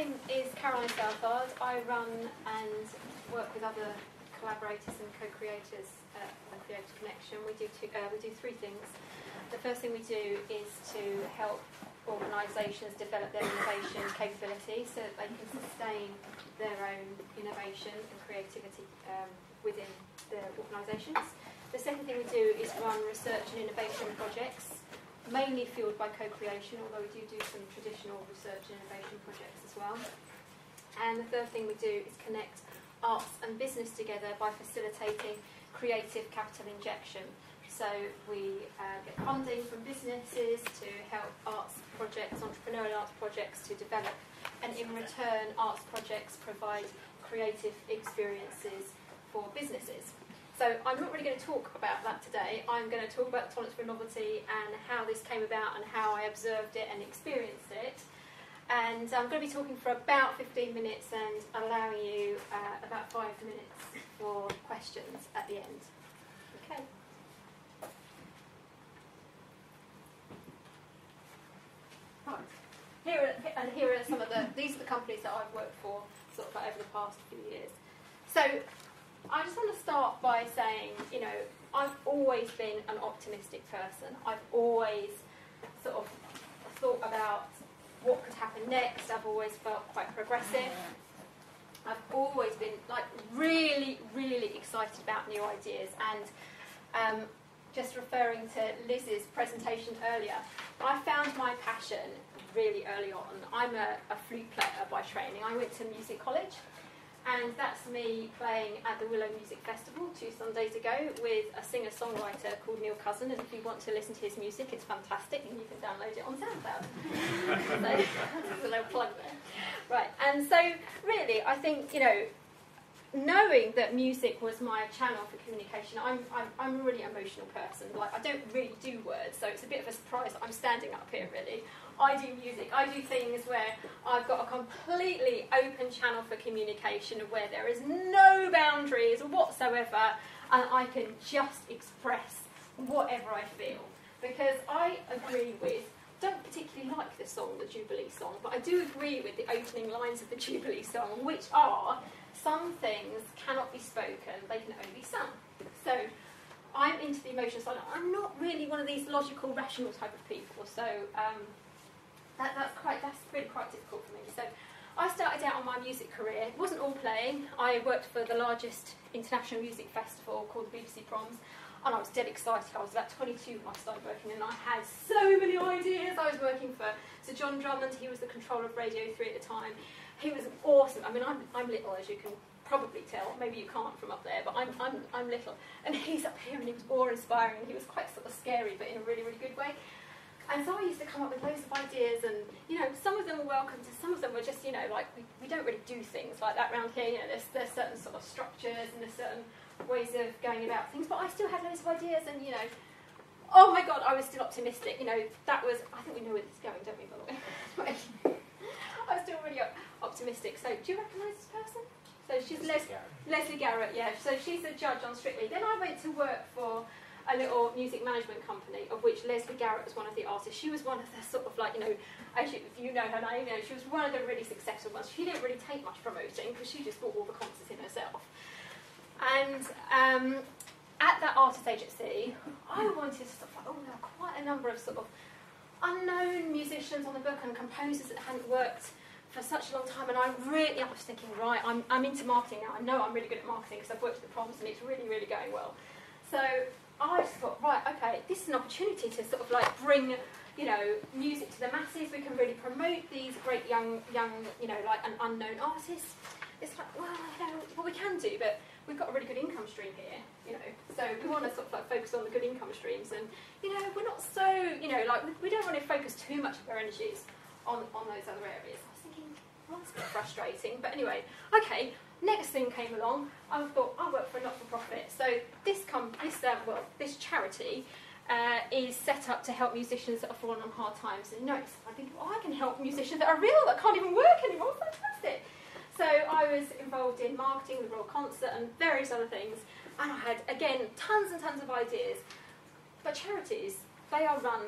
name is Caroline Southard. I run and work with other collaborators and co-creators at the Creative Connection. We do three things. The first thing we do is to help organisations develop their innovation capability so that they can sustain their own innovation and creativity within their organisations. The second thing we do is run research and innovation projects, mainly fueled by co-creation, although we do some traditional research and innovation projects as well. And the third thing we do is connect arts and business together by facilitating creative capital injection. So we get funding from businesses to help arts projects, entrepreneurial arts projects to develop, and in return arts projects provide creative experiences for businesses. So I'm not really going to talk about that today. I'm going to talk about tolerance for novelty and how this came about and how I observed it and experienced it. And I'm going to be talking for about 15 minutes and allowing you about 5 minutes for questions at the end. Okay. Right. Here are some of these are the companies that I've worked for sort of over the past few years. So I just want to start by saying, you know, I've always been an optimistic person. I've always sort of thought about what could happen next. I've always felt quite progressive. I've always been like really, really excited about new ideas. And just referring to Liz's presentation earlier, I found my passion really early on. I'm a flute player by training. I went to music college. And that's me playing at the Willow Music Festival 2 Sundays ago with a singer-songwriter called Neil Cousin. And if you want to listen to his music, it's fantastic, and you can download it on SoundCloud. So that's a little plug there. Right, and so really, I think, you know, knowing that music was my channel for communication, I'm a really emotional person. Like, I don't really do words, so it's a bit of a surprise that I'm standing up here, really. I do music. I do things where I've got a completely open channel for communication, where there is no boundaries whatsoever, and I can just express whatever I feel. Because I agree with, don't particularly like the song, the Jubilee song, but I do agree with the opening lines of the Jubilee song, which are, some things cannot be spoken, they can only be sung. So I'm into the emotional side. I'm not really one of these logical, rational type of people, so that's really quite difficult for me. So I started out on my music career. It wasn't all playing. I worked for the largest international music festival called the BBC Proms, and I was dead excited. I was about 22 when I started working, and I had so many ideas. I was working for Sir John Drummond. He was the controller of Radio 3 at the time. He was awesome. I mean, I'm little, as you can probably tell. Maybe you can't from up there, but I'm little. And he's up here, and he was awe-inspiring. He was quite sort of scary, but in a really, really good way. And so I used to come up with loads of ideas, and, you know, some of them were welcomed, and some of them were just, you know, like, we don't really do things like that around here. You know, there's certain sort of structures and there's certain ways of going about things, but I still had loads of ideas, and, you know, oh my God, I was still optimistic. You know, that was, I think we know where this is going, don't we, by the way? I was still really optimistic. So, do you recognise this person? So she's Leslie Garrett, yeah. So she's a judge on Strictly. Then I went to work for a little music management company, of which Leslie Garrett was one of the artists. She was one of the sort of like, you know, actually, if you know her name, you know, she was one of the really successful ones. She didn't really take much promoting because she just bought all the concerts in herself. And at that artist agency, I wanted stuff like, oh, there are quite a number of sort of unknown musicians on the book and composers that hadn't worked for such a long time, and I was thinking, right, I'm into marketing now. I know I'm really good at marketing because I've worked at the Proms and it's really, really going well. So I just thought, right, okay, this is an opportunity to sort of like bring, you know, music to the masses. We can really promote these great young, you know, like an unknown artists. It's like, well, you know, what we can do, but we've got a really good income stream here, you know. So we want to sort of like focus on the good income streams, and, you know, we're not so, you know, like we don't want to focus too much of our energies on those other areas. I was thinking, well, that's a bit frustrating, but anyway, okay. Next thing came along, I thought, I'll work for a not-for-profit. So this charity is set up to help musicians that are falling on hard times. And I think, well, I can help musicians that are real, that can't even work anymore. Fantastic. So I was involved in marketing, the Royal Concert, and various other things. And I had, again, tons and tons of ideas. But charities, they are run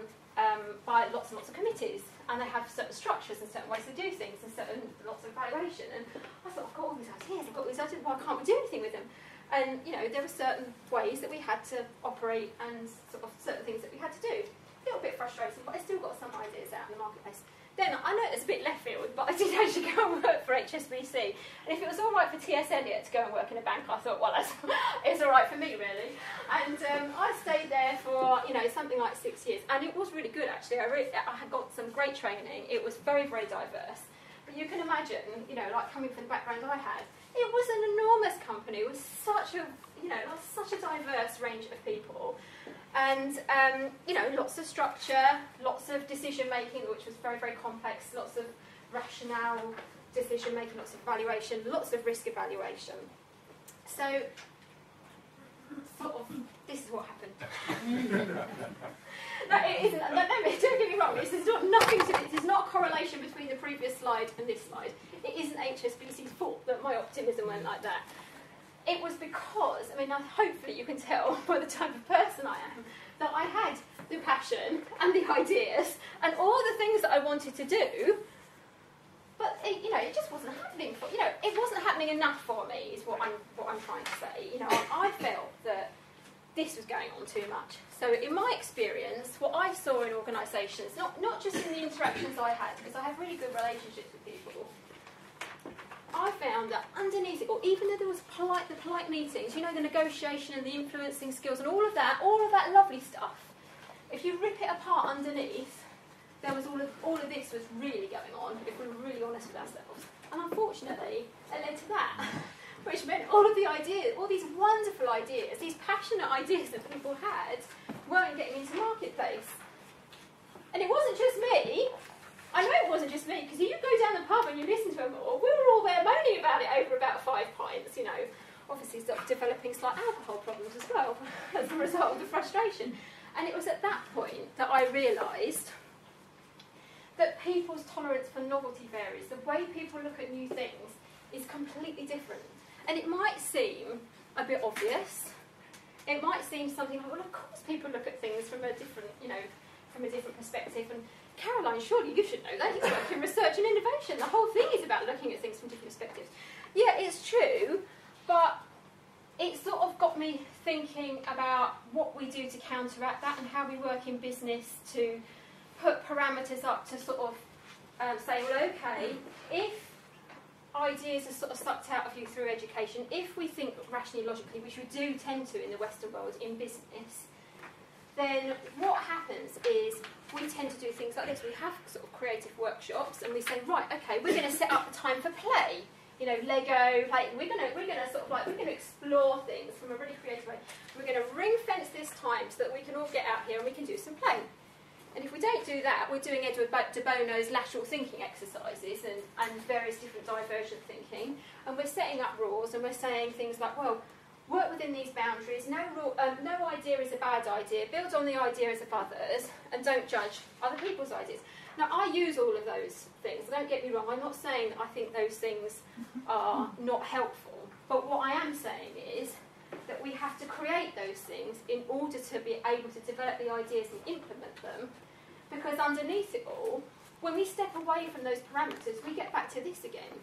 by lots and lots of committees. and they have certain structures and certain ways to do things and certain lots of evaluation. And I thought, I've got all these ideas, I've got these ideas, why can't we do anything with them? And you know, there were certain ways that we had to operate and sort of certain things that we had to do. A little bit frustrating, but I still got some ideas out in the marketplace. Then I know it's a bit left field, but I did actually go and work for HSBC. And if it was all right for T.S. Eliot to go and work in a bank, I thought, well, it's all right for me, really. And I stayed there for, you know, something like 6 years. And it was really good, actually. I had got some great training. It was very, very diverse. But you can imagine, you know, like coming from the background I had, it was an enormous company with such a, you know, such a diverse range of people. And, you know, lots of structure, lots of decision-making, which was very, very complex, lots of rationale decision-making, lots of evaluation, lots of risk evaluation. So, sort of, this is what happened. No, it isn't. No, don't get me wrong. This is not nothing to. This is not a correlation between the previous slide and this slide. It isn't HSBC's fault that my optimism went like that. It was because, I mean, hopefully you can tell by the type of person I am, that I had the passion and the ideas and all the things that I wanted to do, but it, you know, it just wasn't happening. You know, it wasn't happening enough for me. Is what I'm trying to say. You know, I felt that this was going on too much. So in my experience, what I saw in organisations, not just in the interactions I had, because I have really good relationships with people, I found that underneath it, or even though there was the polite meetings, you know, the negotiation and the influencing skills and all of that lovely stuff, if you rip it apart underneath, there was all of this was really going on, if we were really honest with ourselves. And unfortunately, it led to that. Which meant all of the ideas, all these wonderful ideas, these passionate ideas that people had, weren't getting into the marketplace. And it wasn't just me. I know it wasn't just me, because if you go down the pub and you listen to them all, we were all there moaning about it over about 5 pints, you know. Obviously developing slight alcohol problems as well, as a result of the frustration. And it was at that point that I realised that people's tolerance for novelty varies. The way people look at new things is completely different. And it might seem a bit obvious. It might seem something like, well, of course people look at things from a different, you know, from a different perspective. And Caroline, surely you should know that. You work in research and innovation. The whole thing is about looking at things from different perspectives. Yeah, it's true, but it sort of got me thinking about what we do to counteract that and how we work in business to put parameters up to sort of say, well, okay, if ideas are sort of sucked out of you through education, if we think rationally, logically, which we do tend to in the Western world in business, then what happens is we tend to do things like this. We have sort of creative workshops, and we say, right, okay, we're going to set up a time for play. You know, Lego, like we're going to explore things from a really creative way. We're going to ring fence this time so that we can all get out here and we can do some play. And if we don't do that, we're doing Edward de Bono's lateral thinking exercises and various different divergent thinking, and we're setting up rules, and we're saying things like, well, work within these boundaries, no idea is a bad idea, build on the ideas of others, and don't judge other people's ideas. Now, I use all of those things, don't get me wrong, I'm not saying that I think those things are not helpful, but what I am saying is that we have to create those things in order to be able to develop the ideas and implement them, because underneath it all, when we step away from those parameters, we get back to this again.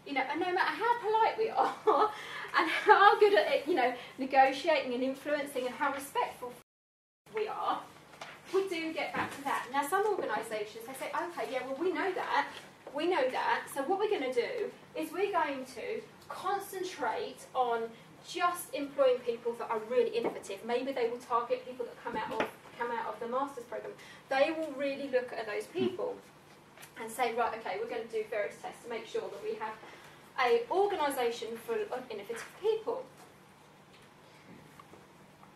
You know, and no matter how polite we are, and how good at it, you know, negotiating and influencing, and how respectful we are, we do get back to that. Now, some organisations, they say, okay, yeah, well, we know that, so what we're going to do is we're going to concentrate on just employing people that are really innovative. Maybe they will target people that come out of the master's programme. They will really look at those people and say, right, okay, we're going to do various tests to make sure that we have an organisation full of innovative people.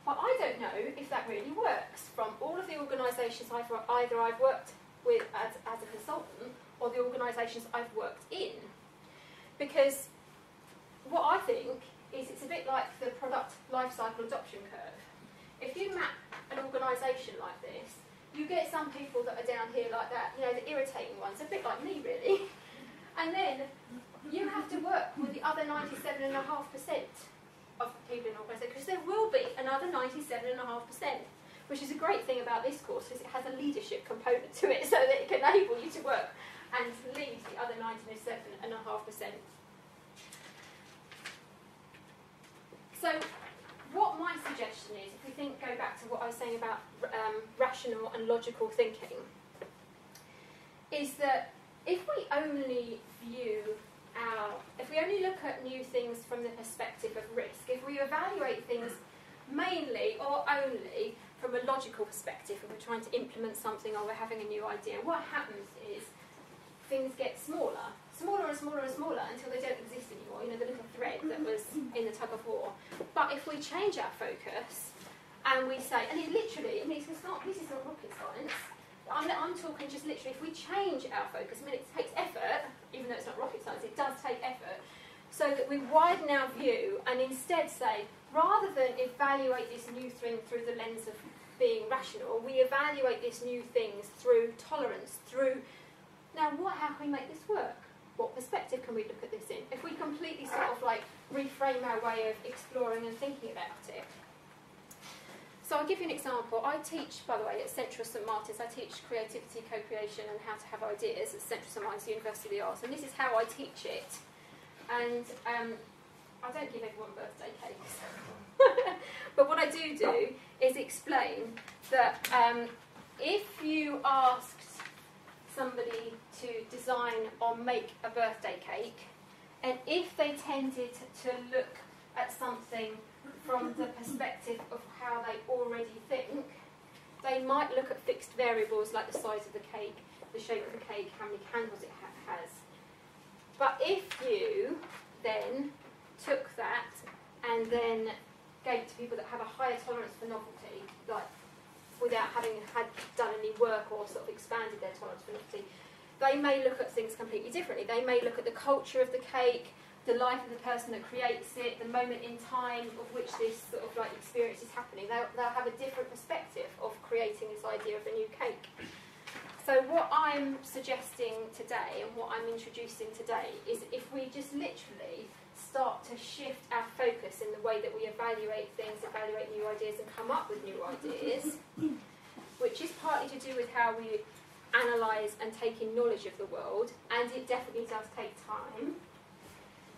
But I don't know if that really works from all of the organisations either I've worked with as a consultant or the organisations I've worked in. Because what I think is it's a bit like the product life cycle adoption curve. If you map an organisation like this, you get some people that are down here like that, you know, the irritating ones, a bit like me really. And then you have to work with the other 97.5% of people in an organisation, because there will be another 97.5%. which is a great thing about this course because it has a leadership component to it so that it can enable you to work and lead the other 97.5%. So what my suggestion is, if we go back to what I was saying about rational and logical thinking, is that if we only look at new things from the perspective of risk, if we evaluate things mainly or only from a logical perspective, and we're trying to implement something or we're having a new idea, what happens is things get smaller and smaller and smaller until they don't exist anymore. You know, the little thread that was in the tug of war. But if we change our focus and we say, and it literally, this is not rocket science. I'm talking just literally, if we change our focus, I mean, it takes effort, even though it's not rocket science, it does take effort, so that we widen our view and instead say, rather than evaluate this new thing through the lens of being rational, we evaluate this new things through tolerance, through, now how can we make this work? What perspective can we look at this in? If we completely sort of like reframe our way of exploring and thinking about it. So I'll give you an example. I teach, by the way, at Central St Martin's, I teach creativity, co-creation and how to have ideas at Central St Martin's University of the Arts, and this is how I teach it. And I don't give everyone birthday cakes. But what I do is explain that if you asked somebody to design or make a birthday cake, and if they tended to look at something from the perspective of how they already think, they might look at fixed variables like the size of the cake, the shape of the cake, how many candles it has. But if you then took that and then gave it to people that have a higher tolerance for novelty, like without having done any work or sort of expanded their tolerance for novelty, they may look at things completely differently. They may look at the culture of the cake, the life of the person that creates it, the moment in time of which this sort of like experience is happening. They'll have a different perspective of creating this idea of a new cake. So what I'm suggesting today and what I'm introducing today is if we just literally start to shift our focus in the way that we evaluate things, evaluate new ideas and come up with new ideas, which is partly to do with how we analyse and take in knowledge of the world, and it definitely does take time.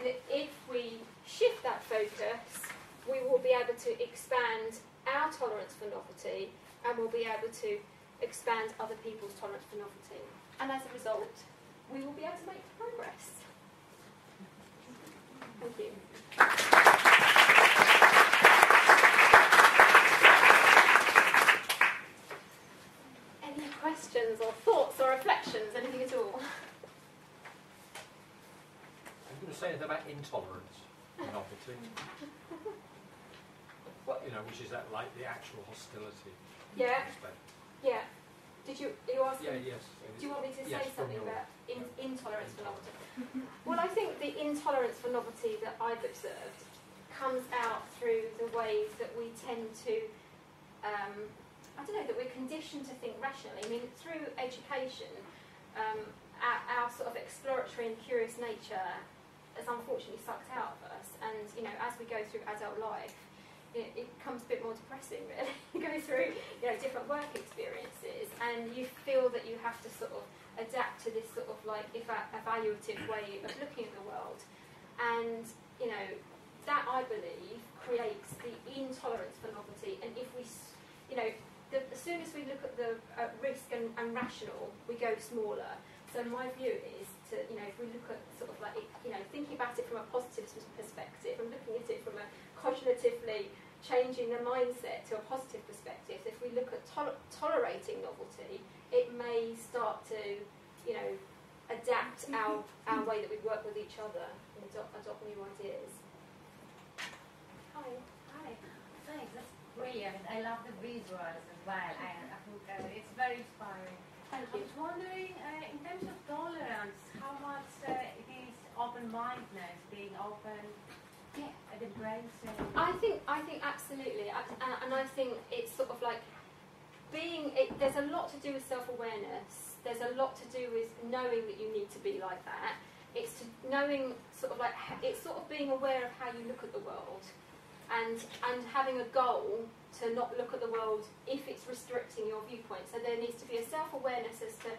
That if we shift that focus, we will be able to expand our tolerance for novelty, and we'll be able to expand other people's tolerance for novelty. And as a result, we will be able to make progress. Thank you. Any questions or thoughts or reflections, anything at all? I'm going to say anything about intolerance and novelty. What? You know, which is that like the actual hostility. Yeah. Yeah. Are you asking? Yeah, yes. Do you want me to say yes, something about intolerance for novelty? Well, I think the intolerance for novelty that I've observed comes out through the ways that we tend to, that we're conditioned to think rationally. I mean, through education, our sort of exploratory and curious nature is unfortunately sucked out of us. And, you know, as we go through adult life, it becomes a bit more depressing, really. You go through, different work experiences, and you feel that you have to sort of adapt to this sort of like evaluative way of looking at the world. And, that, I believe, creates the intolerance for novelty. And if we, as soon as we look at the risk and rational, we go smaller. So my view is to, if we look at sort of like, thinking about it from a positive perspective and looking at it from a cognitively changing the mindset to a positive perspective, if we look at tolerating novelty, it may start to, adapt our way that we work with each other and adopt new ideas. Hi. Thanks, that's brilliant. I love the visuals as well. I think it's very inspiring. Thank you. I was wondering, in terms of tolerance, how much it is open-mindedness, being open at the brain cell? I think absolutely, and I think it's sort of like there's a lot to do with self-awareness. There's a lot to do with knowing that you need to be like that. It's knowing it's sort of being aware of how you look at the world, and having a goal to not look at the world if it's restricting your viewpoint. So there needs to be a self-awareness as to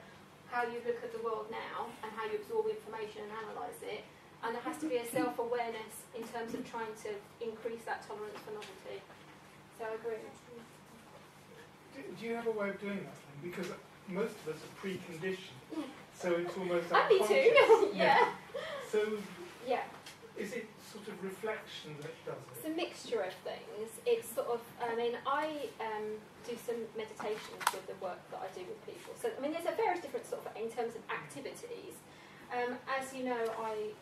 how you look at the world now and how you absorb information and analyse it. And there has to be a self-awareness in terms of trying to increase that tolerance for novelty. So I agree. Do you have a way of doing that then? Because most of us are preconditioned, so it's almost And me too. Yeah. So yeah. is it sort of reflection that does it? It's a mixture of things. It's sort of, I mean, I do some meditations with the work that I do with people. So, I mean, there's a various different sort of, in terms of activities. As you know, I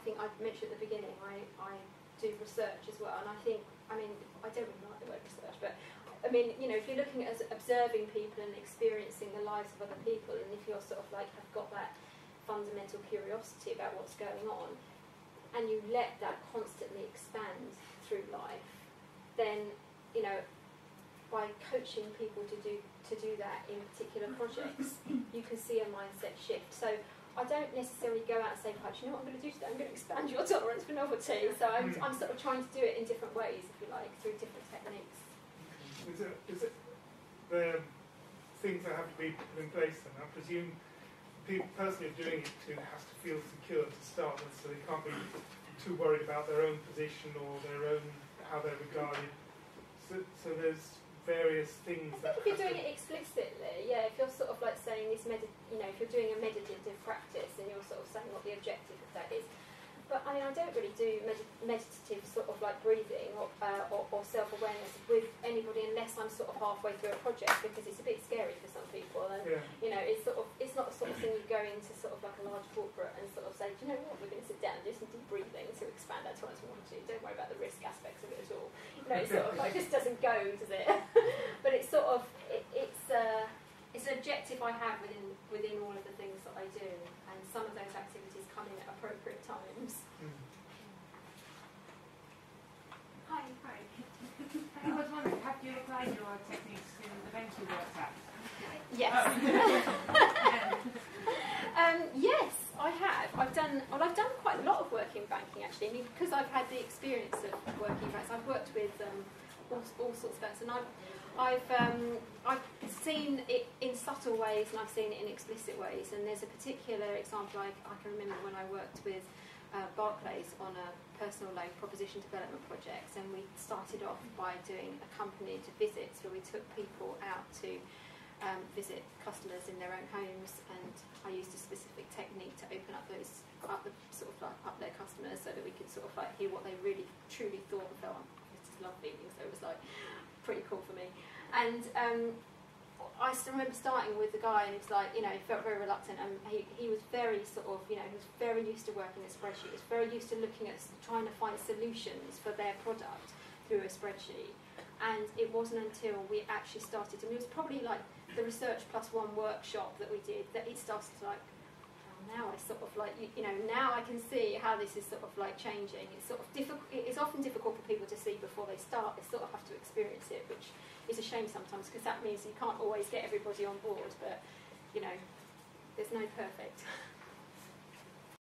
think I mentioned at the beginning, I do research as well, and I think, I mean, I don't really like the word research, but I mean, you know, if you're looking at observing people and experiencing the lives of other people, and if you're sort of like have got that fundamental curiosity about what's going on, and you let that constantly expand through life, then, you know, by coaching people to do that in particular projects, you can see a mindset shift. So I don't necessarily go out and say, right, you know what I'm going to do today? I'm going to expand your tolerance for novelty. So I'm sort of trying to do it in different ways, if you like, through different techniques. Is it the things that have to be put in place then? I presume the person who's doing it has to feel secure to start with, so they can't be too worried about their own position or their own, how they're regarded. So there's various things I think if you're doing it explicitly, yeah, if you're sort of like saying this, you know, if you're doing a meditative practice and you're sort of saying what the objective of that is. But I mean, I don't really do meditative sort of like breathing or self-awareness with anybody unless I'm sort of halfway through a project, because it's a bit scary for some people, and you know, it's not the sort of thing you go into sort of like a large corporate and sort of say, do you know what, we're going to sit down and do some deep breathing to expand our tolerance for novelty. Don't worry about the risk aspects of it at all. You know, it sort of like just doesn't go, does it? But it's sort of it's an objective I have within all of the things that I do, and some of those activities come in at appropriate times. Hi. I was wondering, have you applied your techniques to the event you worked at? Yes. Yes, I have. I've done quite a lot of work in banking actually. I mean, because I've had the experience of working in banks. I've worked with all sorts of banks, and I've seen it in subtle ways, and I've seen it in explicit ways. And there's a particular example I can remember when I worked with Barclays on a personal loan proposition development projects, and we started off by doing accompanied visits where we took people out to visit customers in their own homes, and I used a specific technique to open up their customers so that we could sort of like hear what they really truly thought and felt. I just love feelings, so it was like pretty cool for me. And I still remember starting with the guy, and he was like, you know, he felt very reluctant, and he was very sort of, you know, he was very used to working a spreadsheet. He was very used to looking at trying to find solutions for their product through a spreadsheet. And it wasn't until we actually started, and it was probably like the Research Plus One workshop that we did, that it started to like, oh, now I sort of like, you know, now I can see how this is sort of like changing. It's sort of difficult. It's often difficult for people to see before they start. They sort of have to experience it, which is a shame sometimes, because that means you can't always get everybody on board. But you know, there's no perfect.